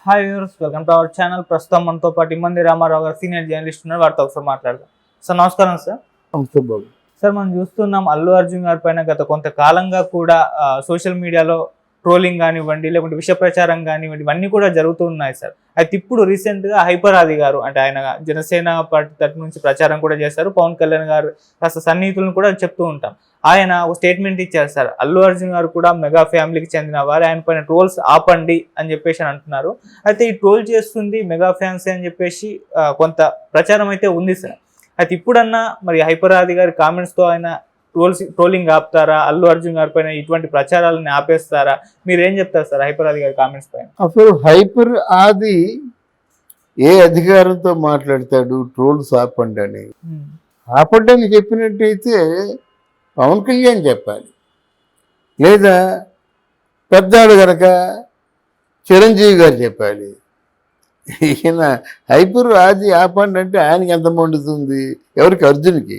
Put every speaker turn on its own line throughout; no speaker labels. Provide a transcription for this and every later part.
Hi viewers, welcome to our channel. ప్రస్తుతం మనతో పాటు ఇమ్మంది రామారావు గారు సీనియర్ జర్నలిస్ట్ ఉన్నారు. వారితో ఒకసారి మాట్లాడదాం. సార్ నమస్కారం. సార్
నమస్తే బాబు.
సార్ మనం చూస్తున్నాం అల్లు అర్జున్ గారి పైన గత కొంతకాలంగా కూడా సోషల్ మీడియాలో ట్రోలింగ్ కానివ్వండి, లేకుంటే విష ప్రచారం కానివ్వండి, ఇవన్నీ కూడా జరుగుతూ ఉన్నాయి సార్. అయితే ఇప్పుడు రీసెంట్గా హైపర్ ఆది గారు, అంటే ఆయన జనసేన పార్టీ తరఫు నుంచి ప్రచారం కూడా చేశారు. పవన్ కళ్యాణ్ గారు కాస్త సన్నిహితులను కూడా చెప్తూ ఉంటాం. ఆయన ఒక స్టేట్మెంట్ ఇచ్చారు సార్. అల్లు అర్జున్ గారు కూడా మెగా ఫ్యామిలీకి చెందిన వారు, ఆయన పైన ట్రోల్స్ ఆపండి అని చెప్పేసి అంటున్నారు. అయితే ఈ ట్రోల్ చేస్తుంది మెగా ఫ్యాన్స్ అని చెప్పేసి కొంత ప్రచారం అయితే ఉంది సార్. అయితే ఇప్పుడన్నా మరి హైపర్ ఆది గారి కామెంట్స్తో ఆయన ట్రోలింగ్ ఆపుతారా? అల్లు అర్జున్ గారి పైన ఇటువంటి ప్రచారాలను ఆపేస్తారా? మీరు ఏం చెప్తారు సార్ హైపర్ ఆది గారి కామెంట్స్ పైన?
అసలు హైపర్ ఆది ఏ అధికారంతో మాట్లాడతాడు ట్రోల్స్ ఆపండి అని? ఆపండి అని చెప్పినట్టయితే పవన్ కళ్యాణ్ చెప్పాలి, లేదా పెద్దాడు కనుక చిరంజీవి గారు చెప్పాలి. ఈయన హైపర్ ఆది ఆపండి అంటే ఆయనకి ఎంత మండుతుంది? ఎవరికి? అర్జున్కి.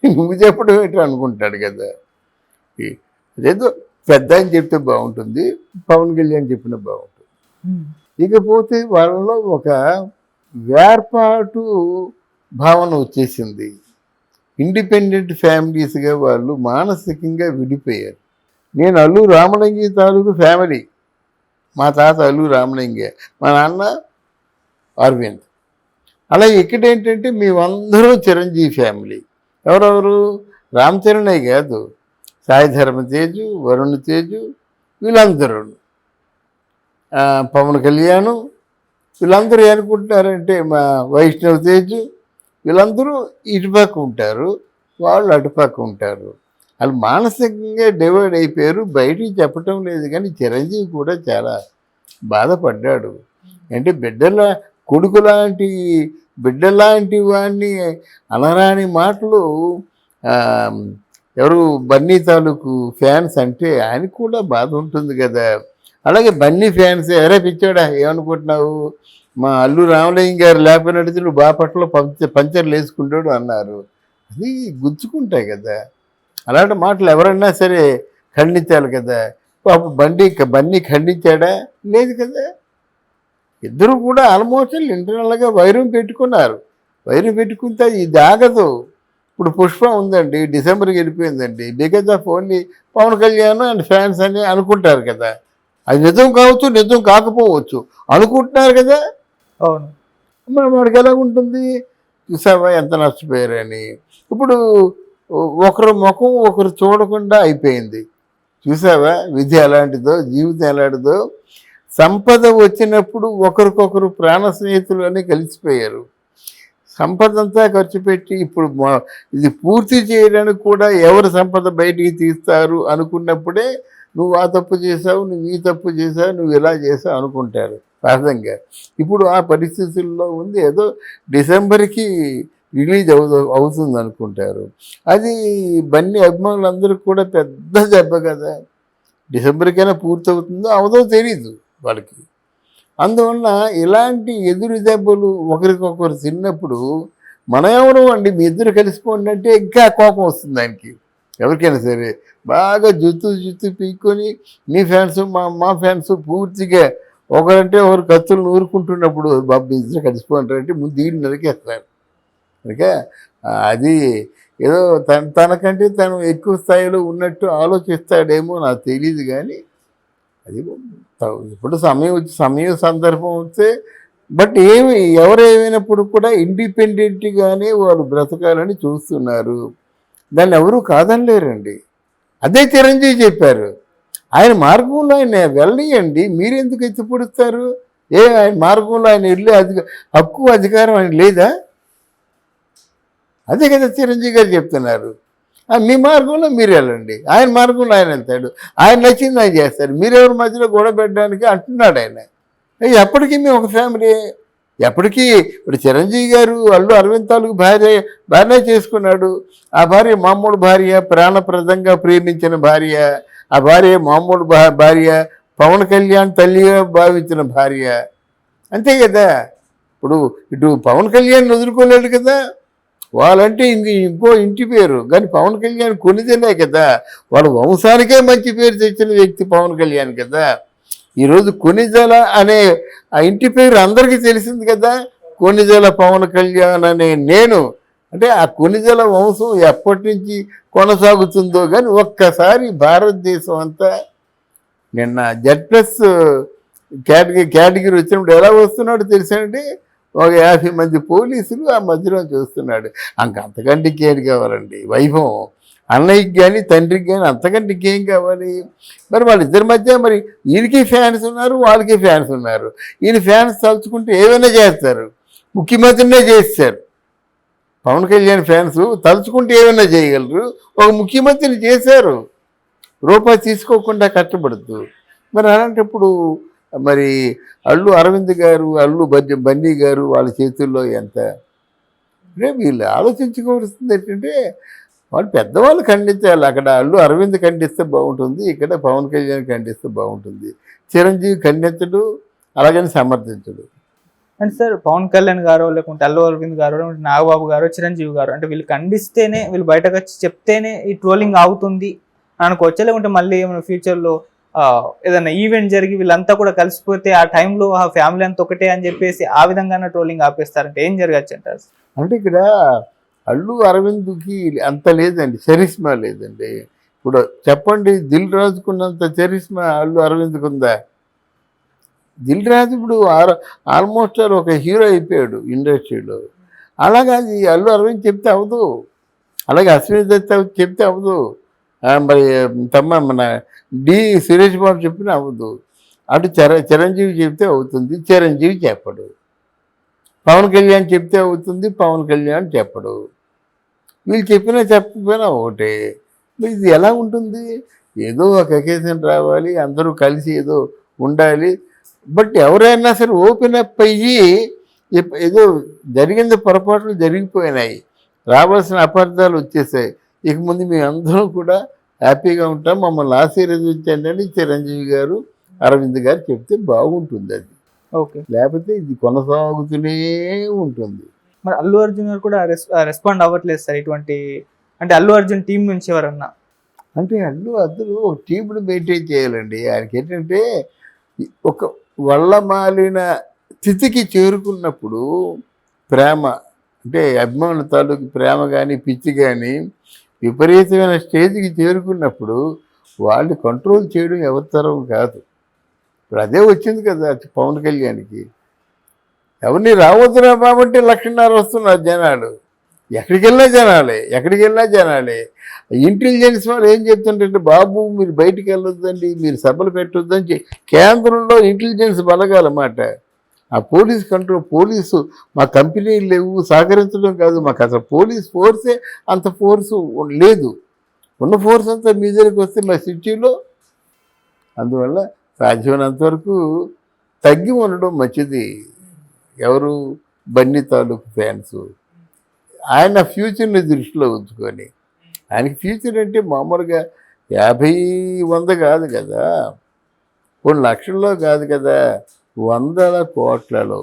నువ్వు చెప్పడం ఏంటో అనుకుంటాడు కదా. అదేదో పెద్ద అని చెప్తే బాగుంటుంది, పవన్ కళ్యాణ్ చెప్పిన బాగుంటుంది. ఇకపోతే వాళ్ళలో ఒక వేర్పాటు భావన వచ్చేసింది. ఇండిపెండెంట్ ఫ్యామిలీస్గా వాళ్ళు మానసికంగా విడిపోయారు. నేను అల్లు రామలింగి తాలూకు ఫ్యామిలీ. మా తాత అల్లు రామలింగే, మా నాన్న అరవింద్. అలాగే ఇక్కడ ఏంటంటే మేమందరూ చిరంజీవి ఫ్యామిలీ. ఎవరెవరు? రామ్ చరణే కాదు, సాయి ధర్మ తేజు, వరుణ్ తేజు, వీళ్ళందరూ, పవన్ కళ్యాణ్, వీళ్ళందరూ అనుకుంటున్నారంటే మా వైష్ణవ్ తేజు, వీళ్ళందరూ ఇటుపక్క ఉంటారు, వాళ్ళు అటుపక్క ఉంటారు. వాళ్ళు మానసికంగా డివైడ్ అయిపోయారు. బయటికి చెప్పటం లేదు, కానీ చిరంజీవి కూడా చాలా బాధపడ్డాడు. అంటే బిడ్డలాంటి వాడిని అనరాని మాటలు ఎవరు బన్నీ తాలూకు ఫ్యాన్స్ అంటే ఆయనకు కూడా బాధ ఉంటుంది కదా. అలాగే బన్నీ ఫ్యాన్స్ ఎరే పిచ్చాడా ఏమనుకుంటున్నావు, మా అల్లు రామలింగ గారు లేకపోయినట్టు నువ్వు బాపట్లో పంచర్లు వేసుకుంటాడు అన్నారు. అది గుచ్చుకుంటాయి కదా. అలాంటి మాటలు ఎవరన్నా సరే ఖండించాలి కదా. పాప బన్నీ ఖండించాడా? లేదు కదా. ఇద్దరు కూడా ఆల్మోస్ట్ ఇంటర్నల్గా వైరం పెట్టుకున్నారు. వైరం పెట్టుకుంటే ఇది ఆగదు. ఇప్పుడు పుష్ప ఉందండి, డిసెంబర్కి వెళ్ళిపోయిందండి. Because of only Pavan Kalyan and fans అని అనుకుంటారు కదా. అది నిజం కావచ్చు, నిజం కాకపోవచ్చు, అనుకుంటున్నారు కదా.
అవును.
మరి వాడికి ఎలా ఉంటుంది? చూసావా ఎంత నష్టపోయారని. ఇప్పుడు ఒకరు ముఖం ఒకరు చూడకుండా అయిపోయింది. చూసావా విధి ఎలాంటిదో, జీవితం ఎలాంటిదో. సంపద వచ్చినప్పుడు ఒకరికొకరు ప్రాణ స్నేహితులు అని కలిసిపోయారు. సంపద అంతా ఖర్చు పెట్టి ఇప్పుడు ఇది పూర్తి చేయడానికి కూడా ఎవరు సంపద బయటికి తీస్తారు అనుకున్నప్పుడే నువ్వు ఆ తప్పు చేసావు, నువ్వు ఈ తప్పు చేసావు, నువ్వు ఇలా చేసావు అనుకుంటారు సహజంగా. ఇప్పుడు ఆ పరిస్థితుల్లో ఉంది. ఏదో డిసెంబర్కి రిలీజ్ అవుతుంది అనుకుంటారు. అది బన్నీ అభిమానులందరికీ కూడా పెద్ద దెబ్బ కదా. డిసెంబర్కైనా పూర్తవుతుందో అవదో తెలీదు వాళ్ళకి. అందువల్ల ఇలాంటి ఎదురు దెబ్బలు ఒకరికొకరు తిన్నప్పుడు మనం ఎవరు అండి, మీ ఇద్దరు కలిసిపోండి అంటే ఇంకా కోపం వస్తుంది ఆయనకి. ఎవరికైనా సరే బాగా జుత్తు పీక్కొని మీ ఫ్యాన్స్ మా ఫ్యాన్స్ పూర్తిగా ఒకరంటే ఒకరు కత్తులు నూరుకుంటున్నప్పుడు బాబు ఇద్దరు కలిసిపోంటారంటే ముందు దీన్ని నరికేస్తారు. కనుక అది ఏదో తనకంటే తను ఎక్కువ స్థాయిలో ఉన్నట్టు ఆలోచిస్తాడేమో నాకు తెలియదు. కానీ అది ఇప్పుడు సమయం సందర్భం వస్తే బట్ ఎవరేమైనప్పుడు కూడా ఇండిపెండెంట్గానే వాళ్ళు బ్రతకాలని చూస్తున్నారు. దాన్ని ఎవరూ కాదనలేరండి. అదే చిరంజీవి చెప్పారు. ఆయన మార్గంలో ఆయన వెళ్ళనియండి, మీరెందుకు ఎత్తిపొడుస్తారు? ఆయన మార్గంలో ఆయన వెళ్ళే హక్కు అధికారం ఆయన లేదా? అదే కదా చిరంజీవి గారు చెప్తున్నారు. మీ మార్గంలో మీరు వెళ్ళండి, ఆయన మార్గంలో ఆయన వెళ్తాడు, ఆయన నచ్చింది ఆయన చేస్తారు, మీరెవరి మధ్యలో గొడవ పెట్టడానికి అంటున్నాడు ఆయన. ఎప్పటికీ మేము ఒక ఫ్యామిలీ. ఎప్పటికీ ఇప్పుడు చిరంజీవి గారు అల్లు అరవింద్ తాలూకు భార్య చేసుకున్నాడు. ఆ భార్య మామూలు భార్య, ప్రాణప్రదంగా ప్రేమించిన భార్య. ఆ భార్య మామూలు భార్య, పవన్ కళ్యాణ్ తల్లిగా భావించిన భార్య. అంతే కదా. ఇప్పుడు ఇటు పవన్ కళ్యాణ్ వదులుకోలేడు కదా. వాళ్ళంటే ఇంకో ఇంటి పేరు, కానీ పవన్ కళ్యాణ్ కొనిదేలే కదా. వాళ్ళ వంశానికే మంచి పేరు తెచ్చిన వ్యక్తి పవన్ కళ్యాణ్ కదా. ఈరోజు కొనిజల అనే ఆ ఇంటి పేరు అందరికీ తెలిసింది కదా, కొనిజల పవన్ కళ్యాణ్ అనే నేను. అంటే ఆ కొనిజల వంశం ఎప్పటి నుంచి కొనసాగుతుందో కానీ ఒక్కసారి భారతదేశం అంతా నిన్న Z+ కేటగిరీ వచ్చినప్పుడు ఎలా వస్తున్నాడు తెలుసండి, ఒక 50 మంది పోలీసులు ఆ మధ్యలో చూస్తున్నాడు. అంతకంటే ఇంకేం కావాలండి వైభవం, అన్నయ్యకి కానీ తండ్రికి కానీ అంతకంటే ఇంకేం కావాలి. మరి వాళ్ళిద్దరి మధ్య మరి ఈయనకి ఫ్యాన్స్ ఉన్నారు, వాళ్ళకి ఫ్యాన్స్ ఉన్నారు. ఈయన ఫ్యాన్స్ తలుచుకుంటే ఏమైనా చేస్తారు, ముఖ్యమంత్రినే చేస్తారు. పవన్ కళ్యాణ్ ఫ్యాన్స్ తలుచుకుంటే ఏమైనా చేయగలరు, ఒక ముఖ్యమంత్రిని చేశారు రూపాయి తీసుకోకుండా కష్టపడుతూ. మరి అలాంటప్పుడు మరి అల్లు అరవింద్ గారు, బన్నీ గారు వాళ్ళ చేతుల్లో ఎంత అంటే వీళ్ళు ఆలోచించుకోవాల్సింది ఏంటంటే వాళ్ళు పెద్దవాళ్ళు ఖండించాలి. అక్కడ అల్లు అరవింద్ ఖండిస్తే బాగుంటుంది, ఇక్కడ పవన్ కళ్యాణ్ ఖండిస్తే బాగుంటుంది. చిరంజీవి ఖండించడు, అలాగని సమర్థించడు.
అంటే సార్ పవన్ కళ్యాణ్ గారు లేకుంటే అల్లు అరవింద్ గారు లేకుంటే నాగబాబు గారు చిరంజీవి గారు అంటే వీళ్ళు ఖండిస్తేనే, వీళ్ళు బయటకు వచ్చి చెప్తేనే ఈ ట్రోలింగ్ ఆగుతుంది అనుకోవచ్చా, లేకుంటే మళ్ళీ ఏమైనా ఫ్యూచర్లో ఏదైనా ఈవెంట్ జరిగి వీళ్ళంతా కూడా కలిసిపోతే ఆ టైంలో ఆ ఫ్యామిలీ అంతా ఒకటే అని చెప్పేసి ఆ విధంగానే ట్రోలింగ్ ఆపేస్తారంటే ఏం జరగచ్చు అంటారు?
అంటే ఇక్కడ అల్లు అరవింద్కి అంత లేదండి, చరిస్మా లేదండి. ఇప్పుడు చెప్పండి, దిల్ రాజుకున్నంత చరిస్మా అల్లు అరవింద్కి ఉందా? దిల్ రాజు ఇప్పుడు ఆల్మోస్ట్ ఒక హీరో అయిపోయాడు ఇండస్ట్రీలో. అలాగే అది అల్లు అరవింద్ చెప్తే అవ్వదు, అలాగే అశ్విని దత్ చెప్తే అవ్వదు, మరి మన సురేష్ బాబు చెప్పినా అవ్వదు. అటు చిరంజీవి చెప్తే అవుతుంది, చిరంజీవి చెప్పడు. పవన్ కళ్యాణ్ చెప్తే అవుతుంది, పవన్ కళ్యాణ్ చెప్పడు. వీళ్ళు చెప్పినా చెప్పకపోయినా ఒకటే. ఇది ఎలా ఉంటుంది? ఏదో ఒక అకేషన్ రావాలి, అందరూ కలిసి ఏదో ఉండాలి. బట్ ఎవరైనా సరే ఓపెన్ అప్ అయ్యి ఏదో జరిగింది, పొరపాట్లు జరిగిపోయినాయి, రావాల్సిన అపార్థాలు వచ్చేసాయి, ఇక ముందు మేము అందరం కూడా హ్యాపీగా ఉంటాం, మమ్మల్ని ఆశీర్వదించండి అని చిరంజీవి గారు, అరవింద్ గారు చెప్తే బాగుంటుంది. అది
ఓకే,
లేకపోతే ఇది కొనసాగుతూనే ఉంటుంది.
మరి అల్లు అర్జున్ గారు కూడా రెస్పాండ్ అవ్వట్లేదు సార్ ఇటువంటి, అంటే అల్లు అర్జున్ టీం నుంచి ఎవరన్నా
అంటే అద్దరు ఒక టీంను మెయింటైన్ చేయాలండి. ఆయనకి ఏంటంటే ఒక వల్లమాలిన స్థితికి చేరుకున్నప్పుడు ప్రేమ అంటే అభిమానుల తాలూకు ప్రేమ కానీ పిచ్చి కానీ విపరీతమైన స్టేజ్కి చేరుకున్నప్పుడు వాళ్ళు కంట్రోల్ చేయడం ఎవరితరం కాదు. ఇప్పుడు అదే వచ్చింది కదా పవన్ కళ్యాణ్కి, ఎవరిని రావద్దురా బాబంటే 1,5,00,000 వస్తున్నారు జనాలు, ఎక్కడికి వెళ్ళినా జనాలే. ఇంటెలిజెన్స్ వాళ్ళు ఏం చెప్తుంటే, బాబు మీరు బయటికి వెళ్ళొద్దండి, మీరు సభలు పెట్టొద్దని కేంద్రంలో ఇంటెలిజెన్స్ బలగాలన్నమాట. ఆ పోలీసు మా కంపెనీలు లేవు, సహకరించడం కాదు, మాకు అసలు పోలీస్ ఫోర్సే అంత ఫోర్సు లేదు, ఉన్న ఫోర్స్ అంతా మీ దగ్గరికి వస్తే మా సిటీలో. అందువల్ల సాధ్యమైనంత వరకు తగ్గి ఉండడం మంచిది. ఎవరు? బన్నీ తాలూకు ఫ్యాన్స్. ఆయన ఫ్యూచర్ని దృష్టిలో ఉంచుకొని, ఆయనకి ఫ్యూచర్ అంటే మామూలుగా 50-100 కాదు కదా, కొన్ని లక్షల్లో కాదు కదా, 100 కోట్లలో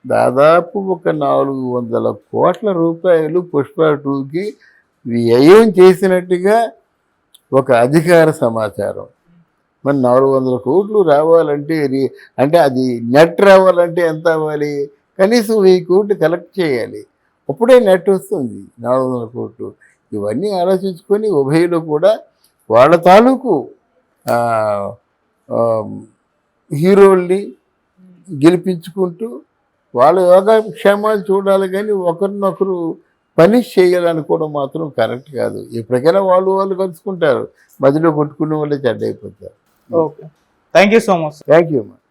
దాదాపు ఒక 400 కోట్ల రూపాయలు పుష్ప 2కి వ్యయం చేసినట్టుగా ఒక అధికార సమాచారం. మరి 400 కోట్లు రావాలంటే అంటే అది నెట్ రావాలంటే ఎంత అవ్వాలి? కనీసం 1000 కోట్లు కలెక్ట్ చేయాలి, అప్పుడే నెట్ వస్తుంది 400 కోట్లు. ఇవన్నీ ఆలోచించుకొని ఉభయలు కూడా వాళ్ళ తాలూకు హీరోల్ని గెలిపించుకుంటూ వాళ్ళ యోగక్షేమాలు చూడాలి, కానీ ఒకరినొకరు పనిష్ చేయాలనుకోవడం మాత్రం కరెక్ట్ కాదు. ఎప్పటికైనా వాళ్ళు కలుసుకుంటారు, మధ్యలో కొట్టుకునే వాళ్ళే చెడ్డ అయిపోతారు.
Okay, thank you so much.
Thank you.